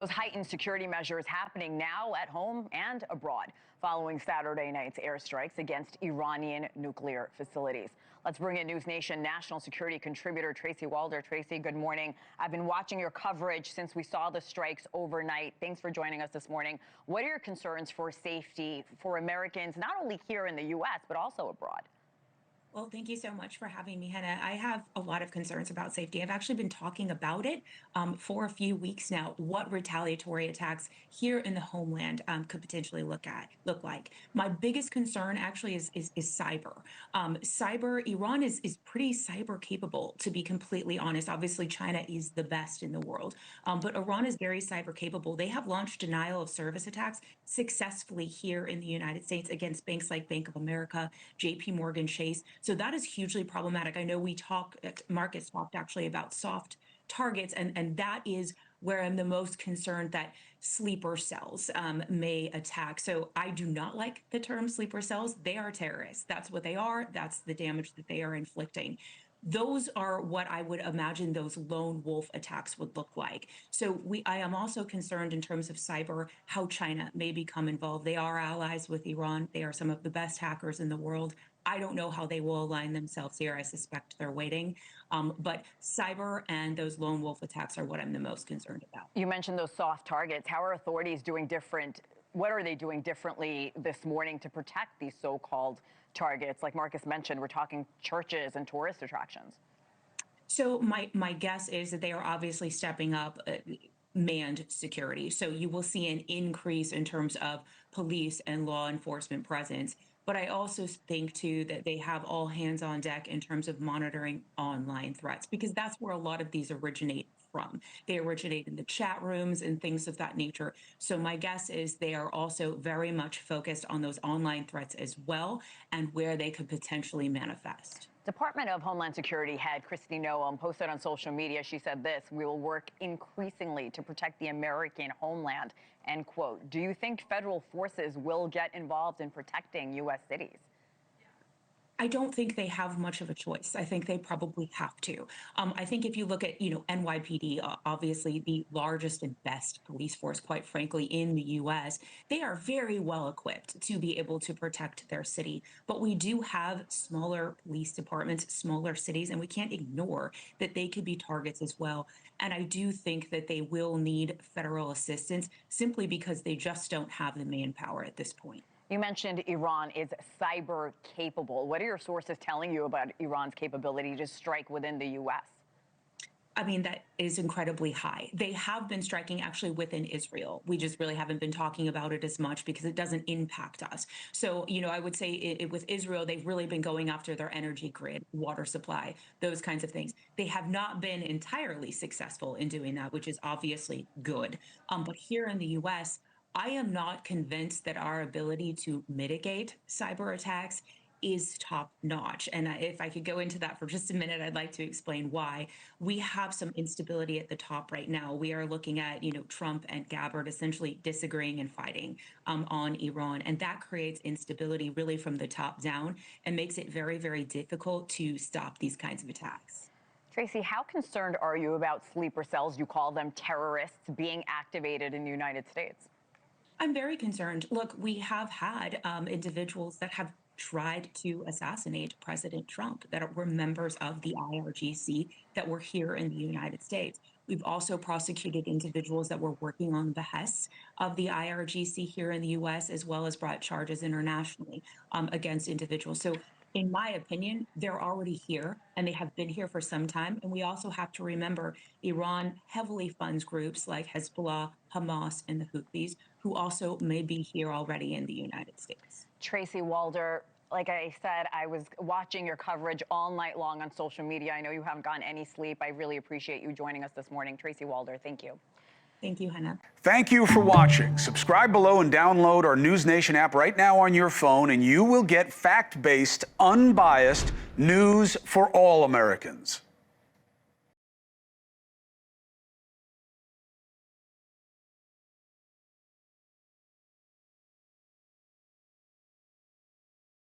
Those heightened security measures happening now at home and abroad following Saturday night's airstrikes against Iranian nuclear facilities. Let's bring in News Nation national security contributor Tracy Walder. Tracy, good morning. I've been watching your coverage since we saw the strikes overnight. Thanks for joining us this morning. What are your concerns for safety for Americans, not only here in the U.S., but also abroad? Well, thank you so much for having me, Hannah. I have a lot of concerns about safety. I've actually been talking about it for a few weeks now, what retaliatory attacks here in the homeland could potentially look like. My biggest concern actually is cyber. Iran is pretty cyber capable, to be completely honest. Obviously, China is the best in the world, but Iran is very cyber capable. They have launched denial of service attacks successfully here in the United States against banks like Bank of America, JP Morgan Chase. So that is hugely problematic. I know Marcus talked actually about soft targets, and that is where I'm the most concerned that sleeper cells may attack. So I do not like the term sleeper cells. They are terrorists. That's what they are. That's the damage that they are inflicting. Those are what I would imagine those lone wolf attacks would look like. So I am also concerned in terms of cyber, how China may become involved. They are allies with Iran. They are some of the best hackers in the world. I don't know how they will align themselves here. I suspect they're waiting. But cyber and those lone wolf attacks are what I'm the most concerned about. You mentioned those soft targets. How are authorities doing different? What are they doing differently this morning to protect these so-called targets? Like Marcus mentioned, we're talking churches and tourist attractions. So my guess is that they are obviously stepping up manned security. So you will see an increase in terms of police and law enforcement presence. But I also think too that they have all hands on deck in terms of monitoring online threats, because that's where a lot of these originate from. They originate in the chat rooms and things of that nature. So my guess is they are also very much focused on those online threats as well and where they could potentially manifest. Department of Homeland Security head Kristi Noem posted on social media. She said this: "We will work increasingly to protect the American homeland," end quote. Do you think federal forces will get involved in protecting U.S. cities? I don't think they have much of a choice. I think they probably have to. I think if you look at, NYPD, obviously the largest and best police force, quite frankly, in the US, they are very well equipped to be able to protect their city. But we do have smaller police departments, smaller cities, and we can't ignore that they could be targets as well. And I do think that they will need federal assistance simply because they just don't have the manpower at this point. You mentioned Iran is cyber capable. What are your sources telling you about Iran's capability to strike within the U.S.? I mean, that is incredibly high. They have been striking actually within Israel. We just really haven't been talking about it as much because it doesn't impact us. So, I would say with Israel, they've really been going after their energy grid, water supply, those kinds of things. They have not been entirely successful in doing that, which is obviously good. But here in the US, I am not convinced that our ability to mitigate cyber attacks is top notch. And if I could go into that for just a minute, I'd like to explain why. We have some instability at the top right now. We are looking at, Trump and Gabbard essentially disagreeing and fighting on Iran. And that creates instability really from the top down and makes it very, very difficult to stop these kinds of attacks. Tracy, how concerned are you about sleeper cells, you call them terrorists, being activated in the United States? I'm very concerned. Look, we have had individuals that have tried to assassinate President Trump that were members of the IRGC that were here in the United States. We've also prosecuted individuals that were working on the behests of the IRGC here in the US, as well as brought charges internationally against individuals. So in my opinion, they're already here and they have been here for some time. And we also have to remember Iran heavily funds groups like Hezbollah, Hamas, and the Houthis, who also may be here already in the United States. Tracy Walder, like I said, I was watching your coverage all night long on social media. I know you haven't gotten any sleep. I really appreciate you joining us this morning. Tracy Walder, thank you. Thank you, Hannah. Thank you for watching. Subscribe below and download our News Nation app right now on your phone, and you will get fact-based, unbiased news for all Americans.